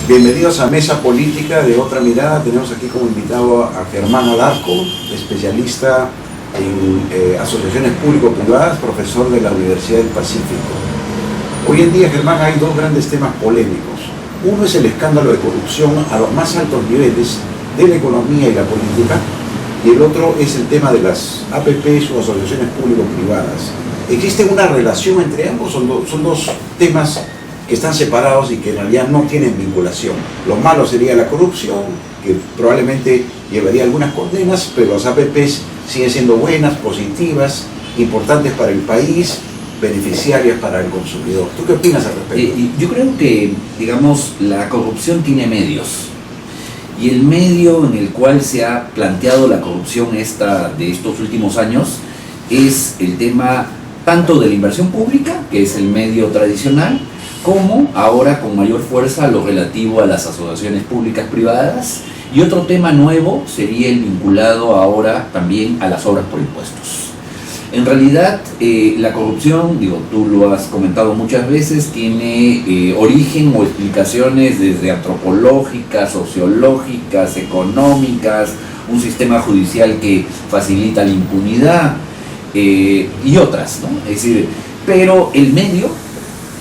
Bienvenidos a Mesa Política de Otra Mirada. Tenemos aquí como invitado a Germán Alarco, especialista en asociaciones público-privadas, profesor de la Universidad del Pacífico. Hoy en día, Germán, hay dos grandes temas polémicos. Uno es el escándalo de corrupción a los más altos niveles de la economía y la política, y el otro es el tema de las APPs o asociaciones público-privadas. ¿Existe una relación entre ambos? Son dos temas que están separados y que en realidad no tienen vinculación. Lo malo sería la corrupción, que probablemente llevaría algunas condenas, pero las APPs siguen siendo buenas, positivas, importantes para el país, beneficiarias para el consumidor. ¿Tú qué opinas al respecto? Yo creo que, digamos, la corrupción tiene medios. Y el medio en el cual se ha planteado la corrupción de estos últimos años es el tema tanto de la inversión pública, que es el medio tradicional, como ahora con mayor fuerza lo relativo a las asociaciones públicas privadas, y otro tema nuevo sería el vinculado ahora también a las obras por impuestos. En realidad la corrupción, tú lo has comentado muchas veces, tiene origen o explicaciones desde antropológicas, sociológicas, económicas, un sistema judicial que facilita la impunidad y otras, ¿no? Es decir, pero el medio,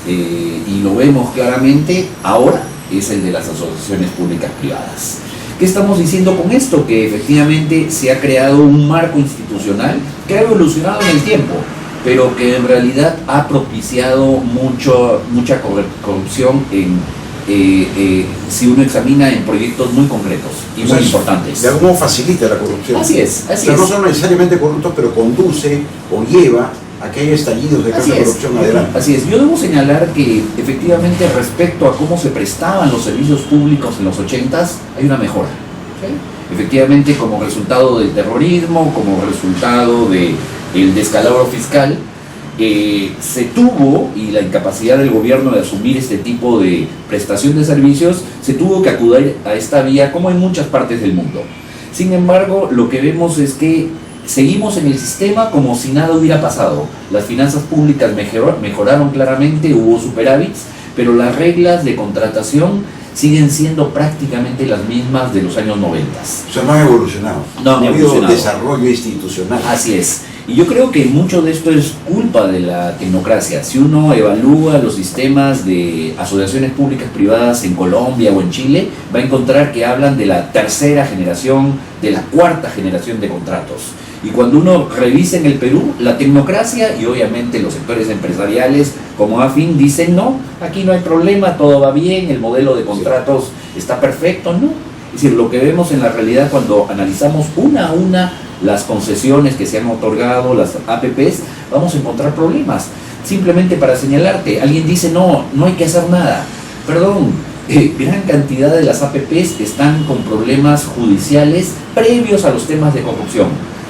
y lo vemos claramente ahora, es el de las asociaciones públicas privadas. ¿Qué estamos diciendo con esto? Que efectivamente se ha creado un marco institucional que ha evolucionado en el tiempo, pero que en realidad ha propiciado mucha corrupción si uno examina en proyectos muy concretos y muy importantes. De algún modo facilita la corrupción. Así es. No son necesariamente corruptos, pero conduce o lleva a que haya estallidos de tanta corrupción adelante. Así es. Yo debo señalar que efectivamente respecto a cómo se prestaban los servicios públicos en los 80s, hay una mejora. ¿Sí? Efectivamente, como resultado del terrorismo, como resultado del descalabro fiscal, se tuvo, y la incapacidad del gobierno de asumir este tipo de prestación de servicios, se tuvo que acudir a esta vía, como en muchas partes del mundo. Sin embargo, lo que vemos es que seguimos en el sistema como si nada hubiera pasado. Las finanzas públicas mejoraron claramente, hubo superávits, pero las reglas de contratación siguen siendo prácticamente las mismas de los años 90. O sea, no han evolucionado. No han evolucionado. Desarrollo institucional. Así es. Y yo creo que mucho de esto es culpa de la tecnocracia. Si uno evalúa los sistemas de asociaciones públicas privadas en Colombia o en Chile, va a encontrar que hablan de la tercera generación, de la cuarta generación de contratos. Y cuando uno revisa en el Perú, la tecnocracia y obviamente los sectores empresariales como AFIN dicen no, aquí no hay problema, todo va bien, el modelo de contratos está perfecto, ¿no? Es decir, lo que vemos en la realidad cuando analizamos una a una las concesiones que se han otorgado, las APPs, vamos a encontrar problemas. Simplemente para señalarte, alguien dice no hay que hacer nada. Perdón, gran cantidad de las APPs están con problemas judiciales previos a los temas de corrupción.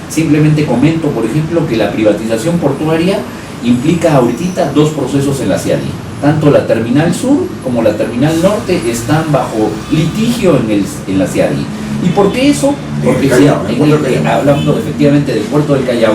Simplemente comento, por ejemplo, que la privatización portuaria implica ahorita dos procesos en la CIADI. Tanto la Terminal Sur como la Terminal Norte están bajo litigio en la CIADI. ¿Y por qué eso? Porque hablando efectivamente del puerto del Callao,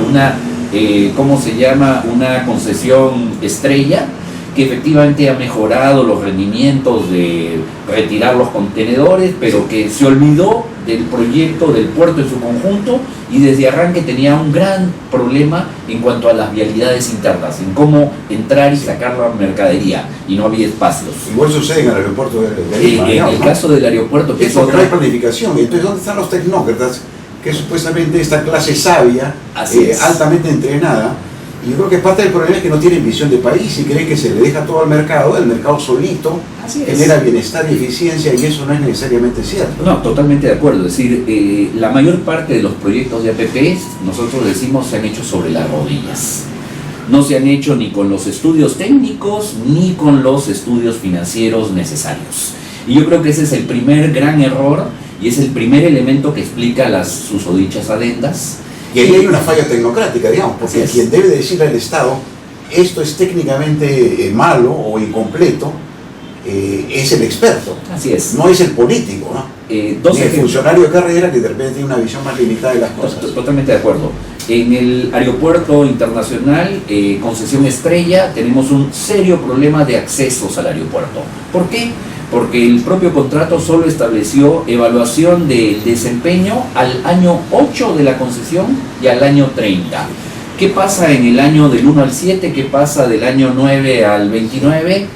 una concesión estrella que efectivamente ha mejorado los rendimientos de retirar los contenedores, pero que se olvidó del proyecto del puerto en su conjunto y desde arranque tenía un gran problema en cuanto a las vialidades internas, en cómo entrar y sacar la mercadería, y no había espacios. Igual sucede en el aeropuerto de Lima. En el caso del aeropuerto, que es porque no hay planificación. Entonces, ¿dónde están los tecnócratas? Que supuestamente esta clase sabia, altamente entrenada, y yo creo que parte del problema es que no tienen visión de país y creen que se le deja todo al mercado, el mercado solito genera bienestar y eficiencia, y eso no es necesariamente cierto. No, totalmente de acuerdo. Es decir, la mayor parte de los proyectos de APPs, nosotros decimos, se han hecho sobre las rodillas. No se han hecho ni con los estudios técnicos ni con los estudios financieros necesarios. Y yo creo que ese es el primer gran error y es el primer elemento que explica las susodichas adendas. Y ahí hay una falla tecnocrática, digamos, porque quien debe decirle al Estado esto es técnicamente malo o incompleto es el experto. Así es. No es el político, ¿no? Ni el funcionario de carrera que de repente tiene una visión más limitada de las cosas. Totalmente de acuerdo. En el aeropuerto internacional, concesión estrella, tenemos un serio problema de accesos al aeropuerto. ¿Por qué? porque el propio contrato solo estableció evaluación del desempeño al año 8 de la concesión y al año 30. ¿Qué pasa en el año del 1 al 7? ¿Qué pasa del año 9 al 29?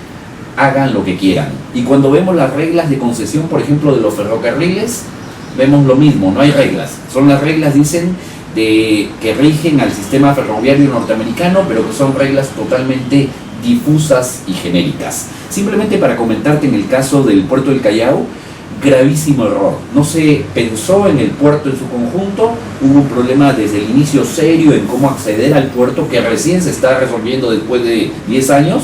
Hagan lo que quieran. Y cuando vemos las reglas de concesión, por ejemplo, de los ferrocarriles, vemos lo mismo, no hay reglas. Son las reglas, dicen, que rigen al sistema ferroviario norteamericano, pero que son reglas totalmente difusas y genéricas. Simplemente para comentarte, en el caso del puerto del Callao, gravísimo error. No se pensó en el puerto en su conjunto, hubo un problema desde el inicio serio en cómo acceder al puerto, que recién se está resolviendo después de 10 años,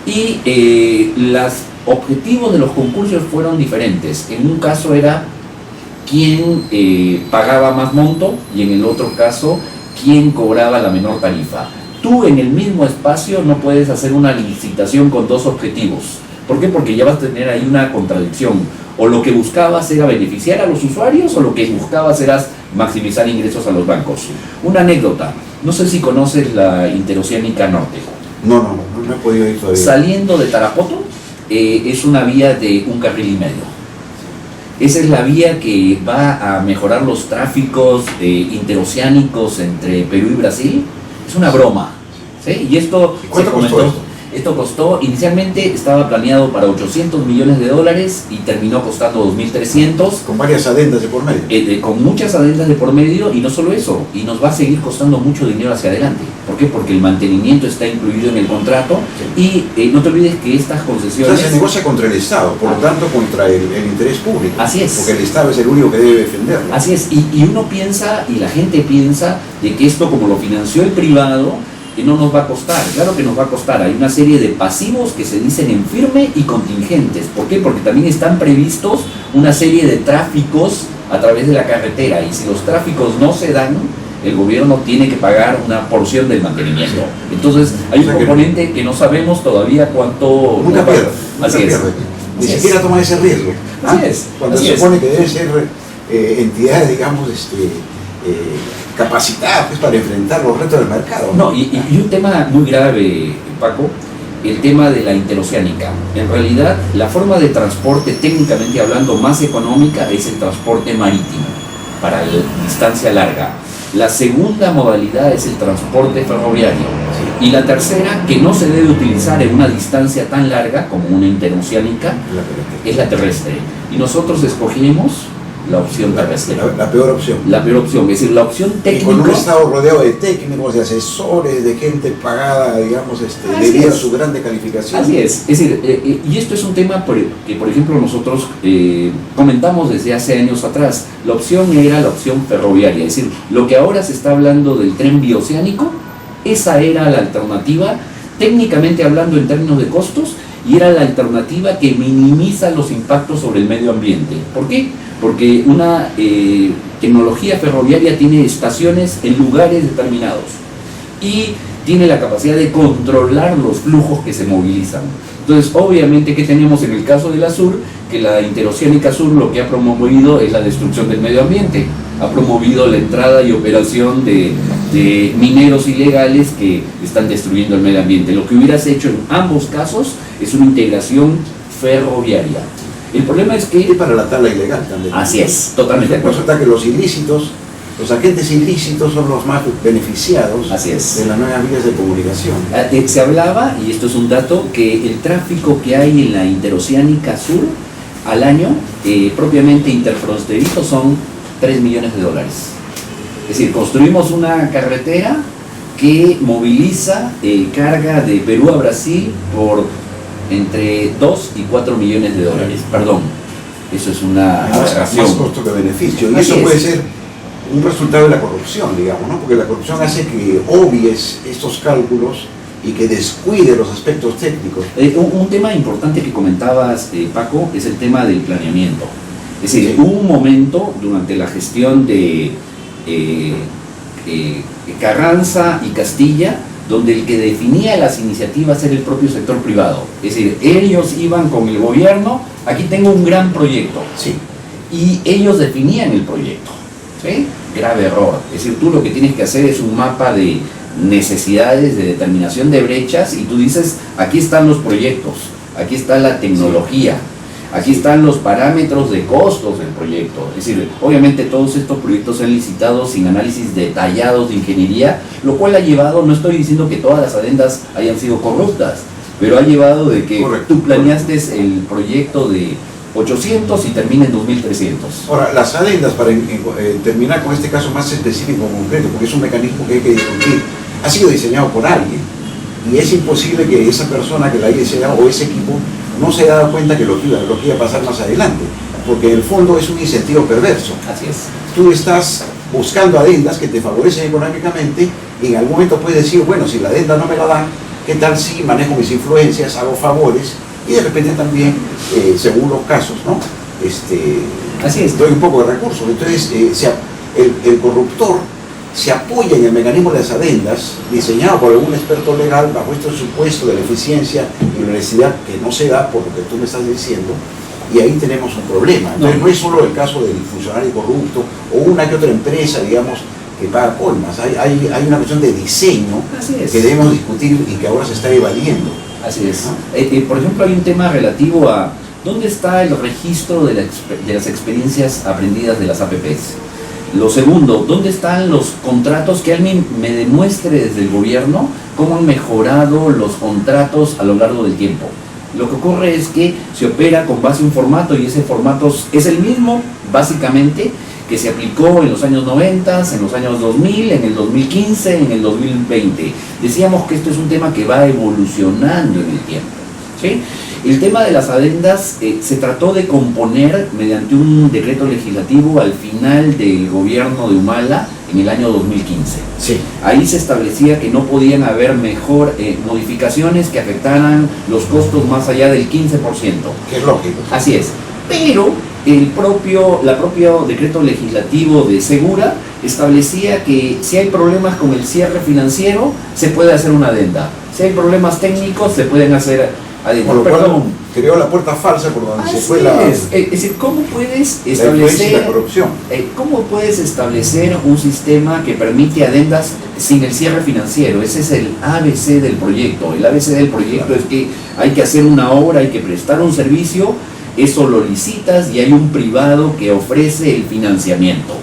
y los objetivos de los concursos fueron diferentes. En un caso era quién pagaba más monto, y en el otro caso quién cobraba la menor tarifa. Tú en el mismo espacio no puedes hacer una licitación con dos objetivos. ¿Por qué? Porque ya vas a tener ahí una contradicción. O lo que buscabas era beneficiar a los usuarios, o lo que buscabas era maximizar ingresos a los bancos. Una anécdota, no sé si conoces la Interoceánica Norte. No he podido ir todavía. Saliendo de Tarapoto, es una vía de 1,5 carriles. Esa es la vía que va a mejorar los tráficos interoceánicos entre Perú y Brasil. Es una broma, ¿sí? Y esto ¿Cuánto costó esto? Esto costó, inicialmente estaba planeado para $800 millones y terminó costando 2.300. Con varias adendas de por medio. Con muchas adendas de por medio, y no solo eso, y nos va a seguir costando mucho dinero hacia adelante. ¿Por qué? Porque el mantenimiento está incluido en el contrato, sí. Y no te olvides que estas concesiones... O sea, se negocia contra el Estado, por lo tanto contra el interés público. Así es. Porque el Estado es el único que debe defenderlo. Así es, y uno piensa, y la gente piensa, de que esto, como lo financió el privado, que no nos va a costar. Claro que nos va a costar. Hay una serie de pasivos que se dicen en firme y contingentes. ¿Por qué? Porque también están previstos una serie de tráficos a través de la carretera, y si los tráficos no se dan, el gobierno tiene que pagar una porción del mantenimiento. Entonces hay un componente que no sabemos todavía cuánto... Nunca pierde. Así es. Ni siquiera toma ese riesgo. Así es. Cuando se supone que deben ser entidades, digamos, capacitadas pues, para enfrentar los retos del mercado. No, y un tema muy grave, Paco, el tema de la interoceánica. En realidad, la forma de transporte, técnicamente hablando, más económica es el transporte marítimo, para la distancia larga. La segunda modalidad es el transporte ferroviario. Sí. Y la tercera, que no se debe utilizar en una distancia tan larga como una interoceánica, es la terrestre. Y nosotros escogimos la opción terrestre. La peor opción. La peor opción, es decir, la opción técnica. Y con un estado rodeado de técnicos, de asesores, de gente pagada, digamos, debido a su grande calificación. Así es decir, y esto es un tema que, por ejemplo, nosotros comentamos desde hace años atrás. La opción era la opción ferroviaria, es decir, lo que ahora se está hablando del tren bioceánico, esa era la alternativa, técnicamente hablando en términos de costos, y era la alternativa que minimiza los impactos sobre el medio ambiente. ¿Por qué? Porque una tecnología ferroviaria tiene estaciones en lugares determinados y tiene la capacidad de controlar los flujos que se movilizan. Entonces, obviamente, ¿qué tenemos en el caso de la Sur? Que la Interoceánica Sur lo que ha promovido es la destrucción del medio ambiente. Ha promovido la entrada y operación de mineros ilegales que están destruyendo el medio ambiente. Lo que hubieras hecho en ambos casos es una integración ferroviaria. El problema es que... Y para la tala ilegal también. Así es, totalmente de acuerdo. Resulta que los ilícitos, los agentes ilícitos son los más beneficiados. Así es. De las nuevas vías de comunicación. Se hablaba, y esto es un dato, que el tráfico que hay en la Interoceánica Sur al año, propiamente interfronterizo, son $3 millones. Es decir, construimos una carretera que moviliza carga de Perú a Brasil por entre 2 y 4 millones de dólares. Perdón, eso es una aberración. Más costo que beneficio. Y Así eso puede es. ser un resultado de la corrupción, digamos, ¿no? Porque la corrupción hace que obvies estos cálculos y que descuide los aspectos técnicos. Un tema importante que comentabas, Paco, es el tema del planeamiento. Es decir, Sí. hubo un momento durante la gestión de Carranza y Castilla, donde el que definía las iniciativas era el propio sector privado. Es decir, ellos iban con el gobierno, aquí tengo un gran proyecto, Sí. y ellos definían el proyecto. ¿Sí? Grave error. Es decir, tú lo que tienes que hacer es un mapa de necesidades, de determinación de brechas, y tú dices, aquí están los proyectos, aquí está la tecnología. Aquí están los parámetros de costos del proyecto. Es decir, obviamente todos estos proyectos se han licitado sin análisis detallados de ingeniería, lo cual ha llevado, no estoy diciendo que todas las adendas hayan sido corruptas, pero ha llevado de que tú planeaste el proyecto de 800 y termina en 2300. Ahora, las adendas, para terminar con este caso más específico, concreto, porque es un mecanismo que hay que discutir, ha sido diseñado por alguien y es imposible que esa persona que la haya diseñado o ese equipo no se haya dado cuenta que lo que iba a pasar más adelante, porque en el fondo es un incentivo perverso. Así es. Tú estás buscando adendas que te favorecen económicamente y en algún momento puedes decir, bueno, si la adenda no me la dan, ¿qué tal si manejo mis influencias, hago favores y de repente también, según los casos, ¿no? Así es. Doy un poco de recursos. Entonces, el corruptor se apoya en el mecanismo de las adendas, diseñado por algún experto legal, bajo este supuesto de la eficiencia y la necesidad que no se da por lo que tú me estás diciendo, y ahí tenemos un problema. Entonces, no es solo el caso del funcionario corrupto o una que otra empresa, digamos, que paga coimas. Hay una cuestión de diseño que debemos discutir y que ahora se está evadiendo. Así es. Por ejemplo, hay un tema relativo a dónde está el registro de las experiencias aprendidas de las APPs. Lo segundo, ¿dónde están los contratos? Que alguien me demuestre desde el gobierno cómo han mejorado los contratos a lo largo del tiempo. Lo que ocurre es que se opera con base a un formato y ese formato es el mismo, básicamente, que se aplicó en los años 90, en los años 2000, en el 2015, en el 2020. Decíamos que esto es un tema que va evolucionando en el tiempo, ¿sí? El tema de las adendas se trató de componer mediante un decreto legislativo al final del gobierno de Humala en el año 2015. Sí. Ahí se establecía que no podían haber modificaciones que afectaran los costos más allá del 15%. Que es lógico. Así es. Pero el propio decreto legislativo de Segura establecía que si hay problemas con el cierre financiero, se puede hacer una adenda. Si hay problemas técnicos, se pueden hacer adendas. Por lo cual creó la puerta falsa por donde se fue la... Es decir, ¿cómo puedes la establecer corrupción? ¿Cómo puedes establecer un sistema que permite adendas sin el cierre financiero? Ese es el ABC del proyecto. El ABC del proyecto es que hay que hacer una obra, hay que prestar un servicio, eso lo licitas y hay un privado que ofrece el financiamiento.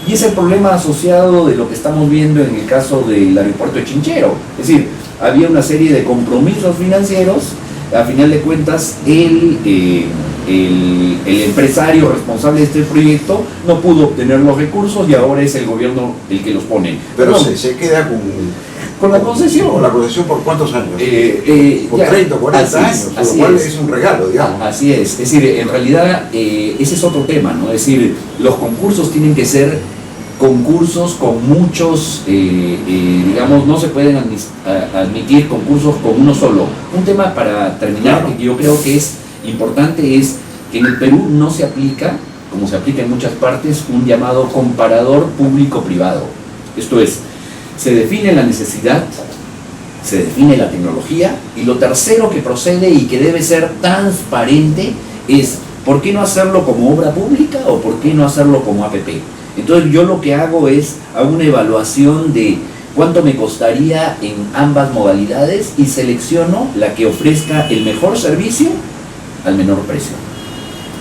Y es el problema asociado de lo que estamos viendo en el caso del aeropuerto de Chinchero. Es decir, había una serie de compromisos financieros. A final de cuentas, el empresario responsable de este proyecto no pudo obtener los recursos y ahora es el gobierno el que los pone. Pero se queda con la concesión. ¿Con la concesión por cuántos años? Por ya, 30 o 40 años, lo cual es un regalo, digamos. Así es decir, en realidad ese es otro tema, ¿no? Es decir, los concursos tienen que ser concursos con muchos, digamos, no se pueden admitir concursos con uno solo. Un tema para terminar, que yo creo que es importante, es que en el Perú no se aplica, como se aplica en muchas partes, un llamado comparador público-privado. Esto es, se define la necesidad, se define la tecnología, y lo tercero que procede y que debe ser transparente es, ¿por qué no hacerlo como obra pública o por qué no hacerlo como APP? Entonces yo lo que hago es hago una evaluación de cuánto me costaría en ambas modalidades y selecciono la que ofrezca el mejor servicio al menor precio.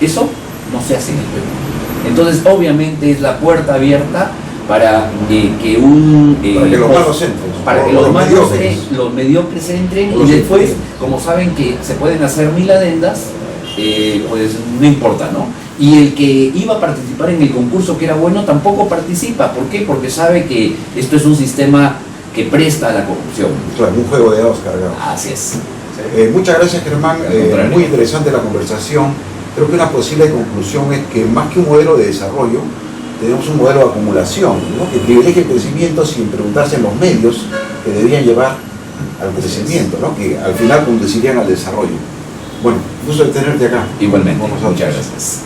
Eso no se hace en el Perú. Entonces obviamente es la puerta abierta para que los malos entren, para que los mediocres entren, y después, como saben que se pueden hacer 1000 adendas, pues no importa, ¿no? Y el que iba a participar en el concurso, que era bueno, tampoco participa. ¿Por qué? Porque sabe que esto es un sistema que presta a la corrupción. Claro, un juego de dados cargado. Así es. Muchas gracias, Germán. Muy interesante la conversación. Creo que una posible conclusión es que más que un modelo de desarrollo, tenemos un modelo de acumulación, ¿no? Que privilegia el crecimiento sin preguntarse en los medios que deberían llevar al crecimiento, ¿no? Que al final conducirían al desarrollo. Bueno, gusto de tenerte acá. Igualmente. Muchas gracias.